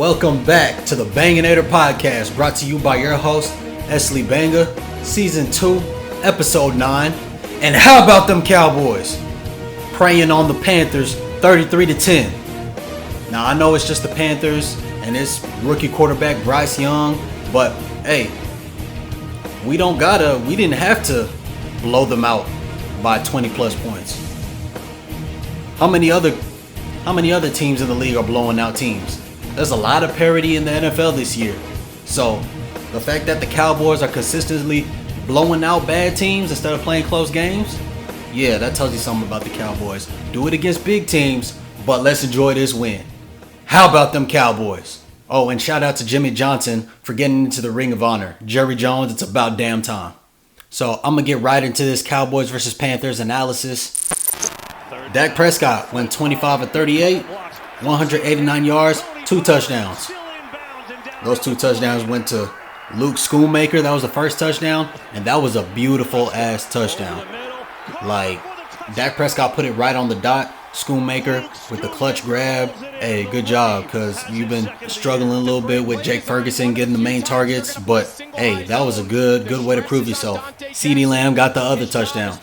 Welcome back to the Banganator podcast, brought to you by your host, Esley Banga, Season 2, Episode 9. And how about them Cowboys? Preying on the Panthers 33-10. Now, I know it's just the Panthers and it's rookie quarterback Bryce Young, but hey, we didn't have to blow them out by 20 plus points. How many other teams in the league are blowing out teams? There's a lot of parity in the NFL this year. So the fact that the Cowboys are consistently blowing out bad teams instead of playing close games, yeah, that tells you something about the Cowboys. Do it against big teams, but let's enjoy this win. How about them Cowboys? Oh, and shout out to Jimmy Johnson for getting into the Ring of Honor. Jerry Jones, it's about damn time. So I'm going to get right into this Cowboys versus Panthers analysis. Dak Prescott went 25 of 38, 189 yards, 2 touchdowns. Those 2 touchdowns went to Luke Schoonmaker. That was the first touchdown, and that was a beautiful ass touchdown. Like, Dak Prescott put it right on the dot. Schoonmaker with the clutch grab. Hey, good job, because you've been struggling a little bit with Jake Ferguson getting the main targets, but hey, that was a good way to prove yourself. CeeDee Lamb got the other touchdown.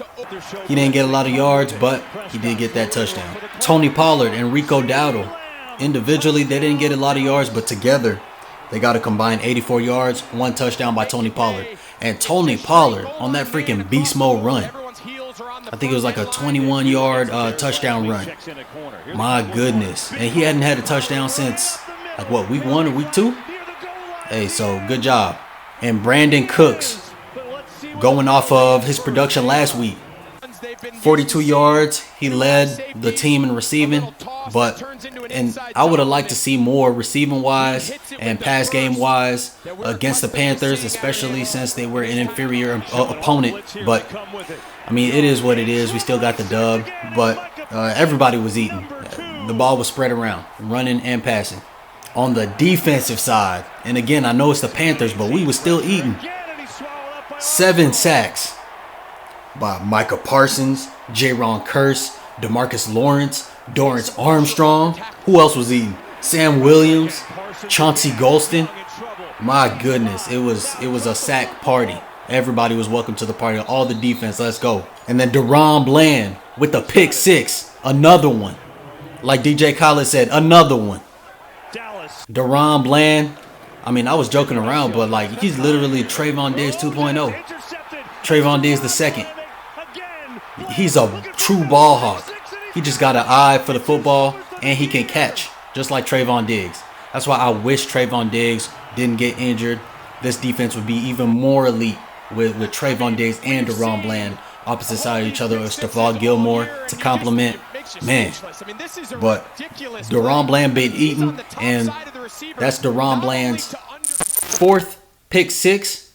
He didn't get a lot of yards, but he did get that touchdown. Tony Pollard and Rico Dowdle. Individually, they didn't get a lot of yards, but together, they got a combined 84 yards, 1 touchdown by Tony Pollard. And Tony Pollard on that freaking beast mode run. I think it was like a 21-yard touchdown run. My goodness. And he hadn't had a touchdown since, week 1 or week 2? Hey, so good job. And Brandon Cooks, going off of his production last week. 42 yards. He led the team in receiving. And I would have liked to see more receiving-wise and pass game-wise against the Panthers, especially since they were an inferior opponent. But I mean, it is what it is. We still got the dub, but everybody was eating. The ball was spread around, running and passing. On the defensive side, and again, I know it's the Panthers, but we was still eating. 7 sacks by Micah Parsons, Jaron Kearse, DeMarcus Lawrence, Dorrance Armstrong. Who else was eating? Sam Williams, Chauncey Golston. My goodness, it was a sack party. Everybody was welcome to the party. All the defense, let's go. And then DaRon Bland with the pick 6. Another one. Like DJ Khaled said, another one. DaRon Bland. I mean, I was joking around, but he's literally Trayvon Diggs 2.0. Trayvon Diggs the second. He's a true ball hawk. He just got an eye for the football, and he can catch, just like Trayvon Diggs. That's why I wish Trayvon Diggs didn't get injured. This defense would be even more elite with Trayvon Diggs and DaRon Bland opposite side of each other, or Stephon Gilmore to complement. Man, but DaRon Bland been eaten, and that's DaRon Bland's 4th pick 6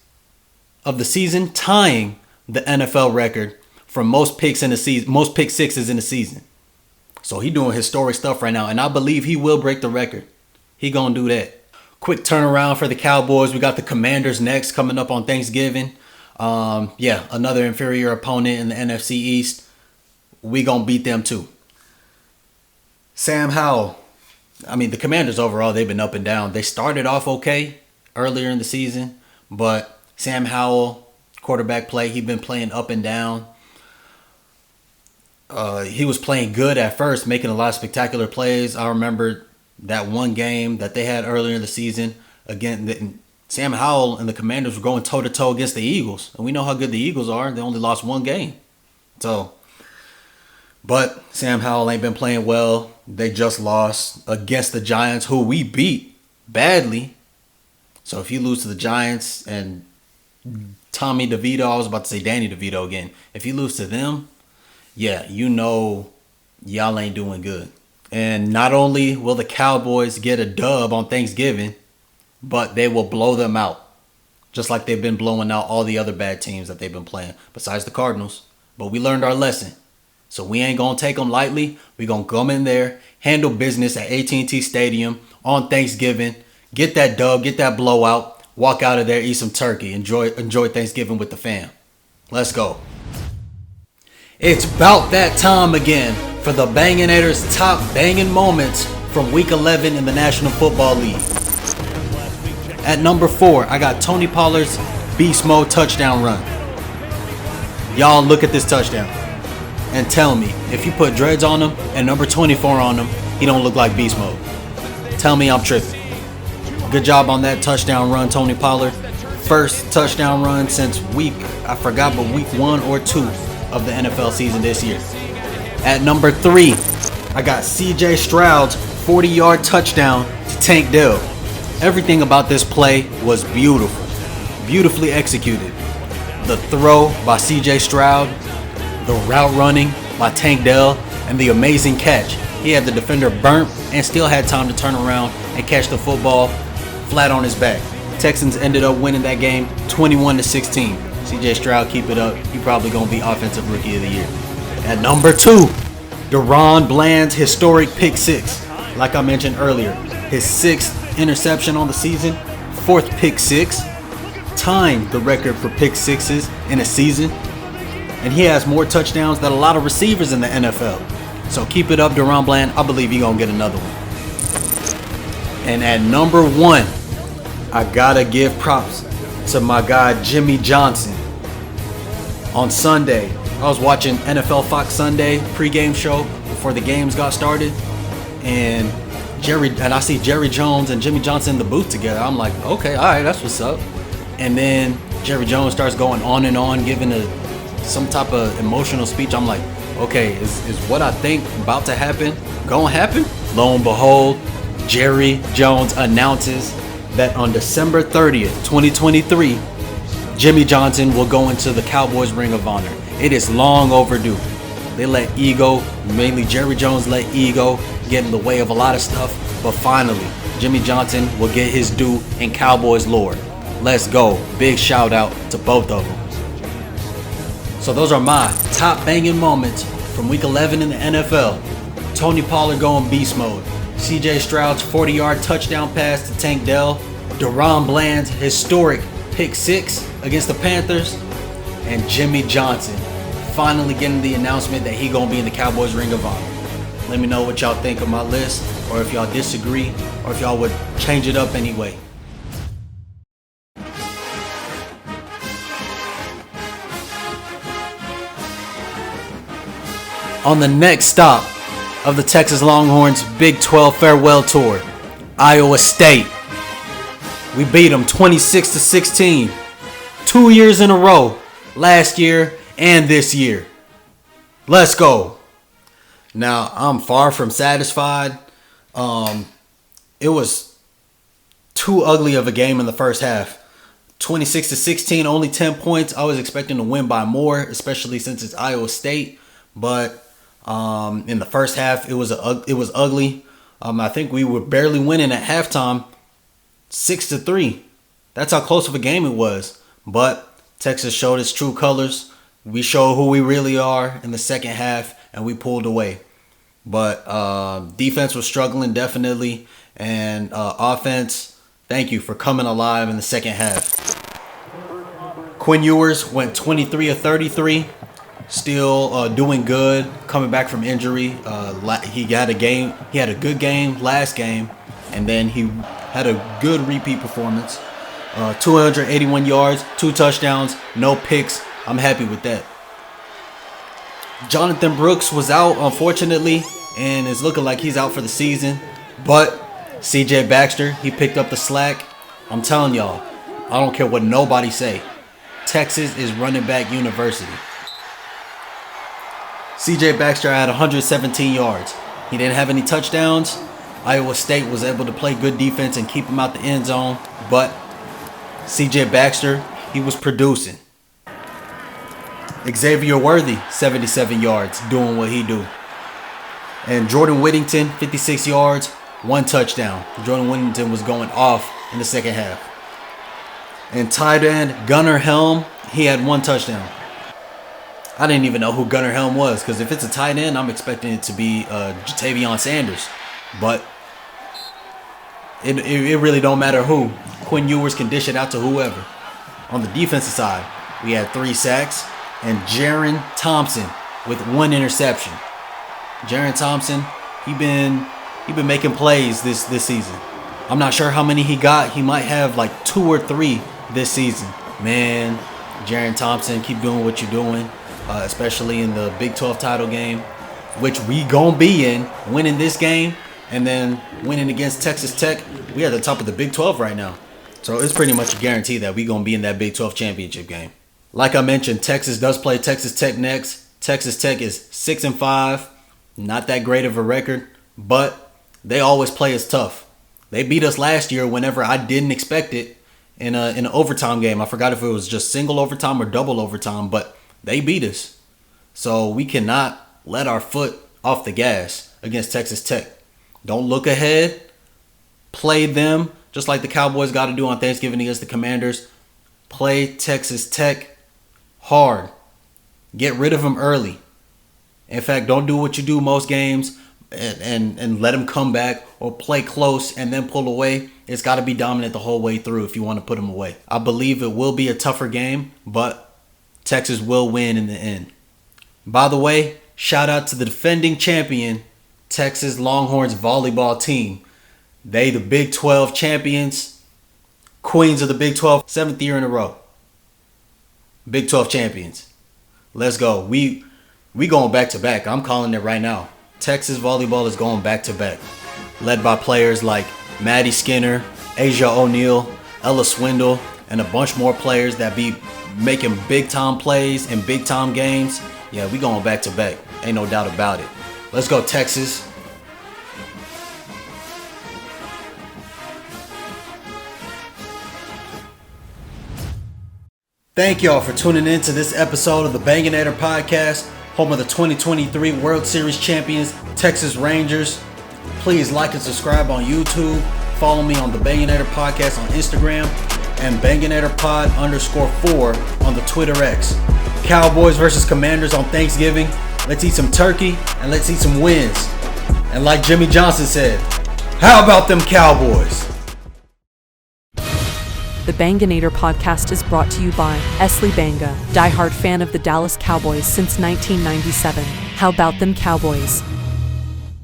of the season, tying the NFL record for most picks in the season, most pick 6s in the season. So he doing historic stuff right now, and I believe he will break the record. He gonna do that. Quick turnaround for the Cowboys. We got the Commanders next, coming up on Thanksgiving. Another inferior opponent in the NFC East. We gonna beat them too. Sam Howell. I mean, the Commanders overall, they've been up and down. They started off okay earlier in the season, but Sam Howell, quarterback play, he's been playing up and down. He was playing good at first, making a lot of spectacular plays. I remember that one game that they had earlier in the season. Again, Sam Howell and the Commanders were going toe-to-toe against the Eagles. And we know how good the Eagles are. They only lost 1 game. But Sam Howell ain't been playing well. They just lost against the Giants, who we beat badly. So if you lose to the Giants and Tommy DeVito, I was about to say Danny DeVito again. If you lose to them, yeah, you know y'all ain't doing good. And not only will the Cowboys get a dub on Thanksgiving, but they will blow them out. Just like they've been blowing out all the other bad teams that they've been playing, besides the Cardinals. But we learned our lesson. So we ain't going to take them lightly. We're going to come in there, handle business at AT&T Stadium on Thanksgiving, get that dub, get that blowout, walk out of there, eat some turkey, enjoy Thanksgiving with the fam. Let's go. It's about that time again for the Banganator's top banging moments from Week 11 in the National Football League. At number 4, I got Tony Pollard's Beast Mode touchdown run. Y'all look at this touchdown and tell me, if you put dreads on him and number 24 on him, he don't look like Beast Mode. Tell me I'm tripping. Good job on that touchdown run, Tony Pollard. First touchdown run since week 1 or 2 of the NFL season this year. At number 3, I got CJ Stroud's 40-yard touchdown to Tank Dell. Everything about this play was beautiful, beautifully executed. The throw by CJ Stroud, the route running by Tank Dell, and the amazing catch. He had the defender burnt and still had time to turn around and catch the football flat on his back. Texans ended up winning that game 21-16. CJ Stroud, keep it up. He probably going to be Offensive Rookie of the Year. At number 2, DaRon Bland's historic pick 6. Like I mentioned earlier, his 6th interception on the season, 4th pick 6, tying the record for pick 6s in a season. And he has more touchdowns than a lot of receivers in the NFL. So keep it up, DaRon Bland. I believe you're going to get another one. And at number 1, I got to give props to my guy Jimmy Johnson. On Sunday, I was watching NFL Fox Sunday pregame show before the games got started. And I see Jerry Jones and Jimmy Johnson in the booth together. I'm like, okay, all right, that's what's up. And then Jerry Jones starts going on and on, giving some type of emotional speech. I'm like, okay, is what I think about to happen gonna happen? Lo and behold, Jerry Jones announces that on December 30th, 2023, Jimmy Johnson will go into the Cowboys Ring of Honor. It is long overdue. They let ego, mainly Jerry Jones, let ego get in the way of a lot of stuff. But finally, Jimmy Johnson will get his due in Cowboys lore. Let's go. Big shout out to both of them. So those are my top banging moments from Week 11 in the NFL. Tony Pollard going beast mode. CJ Stroud's 40-yard touchdown pass to Tank Dell. DaRon Bland's historic pick 6 against the Panthers. And Jimmy Johnson finally getting the announcement that he going to be in the Cowboys Ring of Honor. Let me know what y'all think of my list, or if y'all disagree, or if y'all would change it up anyway. On the next stop of the Texas Longhorns Big 12 farewell tour, Iowa State. We beat them 26-16, 2 years in a row, last year and this year. Let's go. Now, I'm far from satisfied. It was too ugly of a game in the first half. 26-16, only 10 points. I was expecting to win by more, especially since it's Iowa State. But in the first half, it was ugly. I think we were barely winning at halftime, 6-3. That's how close of a game it was. But Texas showed its true colors. We showed who we really are in the second half, and we pulled away. But defense was struggling, definitely. And offense, thank you for coming alive in the second half. Quinn Ewers went 23 of 33. Still doing good, coming back from injury. He had a good game last game, and then he had a good repeat performance. 281 yards, 2 touchdowns, no picks. I'm happy with that. Jonathan Brooks was out, unfortunately, and it's looking like he's out for the season. But CJ Baxter, he picked up the slack. I'm telling y'all, I don't care what nobody say. Texas is running back university. CJ Baxter had 117 yards. He didn't have any touchdowns. Iowa State was able to play good defense and keep him out the end zone. But CJ Baxter, he was producing. Xavier Worthy, 77 yards, doing what he do. And Jordan Whittington, 56 yards, 1 touchdown. Jordan Whittington was going off in the second half. And tight end Gunnar Helm, he had 1 touchdown. I didn't even know who Gunnar Helm was, because if it's a tight end, I'm expecting it to be Jatavion Sanders. But it really don't matter who. Quinn Ewers can dish it out to whoever. On the defensive side, we had 3 sacks. And Jaron Thompson with 1 interception. Jaron Thompson, he been He been making plays this season. I'm not sure how many he got. He might have like 2 or 3 this season. Man, Jaren Thompson, keep doing what you're doing, especially in the Big 12 title game, which we gonna be in, winning this game and then winning against Texas Tech. We are at the top of the Big 12 right now. So it's pretty much a guarantee that we gonna be in that Big 12 championship game. Like I mentioned, Texas does play Texas Tech next. Texas Tech is 6-5, not that great of a record, but they always play us tough. They beat us last year whenever I didn't expect it in an overtime game. I forgot if it was just single overtime or double overtime, but they beat us. So we cannot let our foot off the gas against Texas Tech. Don't look ahead. Play them just like the Cowboys got to do on Thanksgiving against the Commanders. Play Texas Tech hard. Get rid of them early. In fact, don't do what you do most games and let them come back or play close and then pull away. It's got to be dominant the whole way through if you want to put them away. I believe it will be a tougher game, but Texas will win in the end. By the way, shout out to the defending champion, Texas Longhorns volleyball team. They the Big 12 champions, queens of the Big 12, 7th year in a row. Big 12 champions. Let's go. We going back to back. I'm calling it right now. Texas volleyball is going back to back. Led by players like Maddie Skinner, Asia O'Neal, Ella Swindle, and a bunch more players that be making big time plays in big time games. Yeah, we going back to back. Ain't no doubt about it. Let's go, Texas. Thank y'all for tuning in to this episode of the Banganator podcast, home of the 2023 World Series champions, Texas Rangers. Please like and subscribe on YouTube. Follow me on the Banganator podcast on Instagram and BanganatorPod_4 on the Twitter X. Cowboys versus Commanders on Thanksgiving. Let's eat some turkey and let's eat some wins. And like Jimmy Johnson said, how about them Cowboys? The Banganator podcast is brought to you by Esley Banga, diehard fan of the Dallas Cowboys since 1997. How about them Cowboys?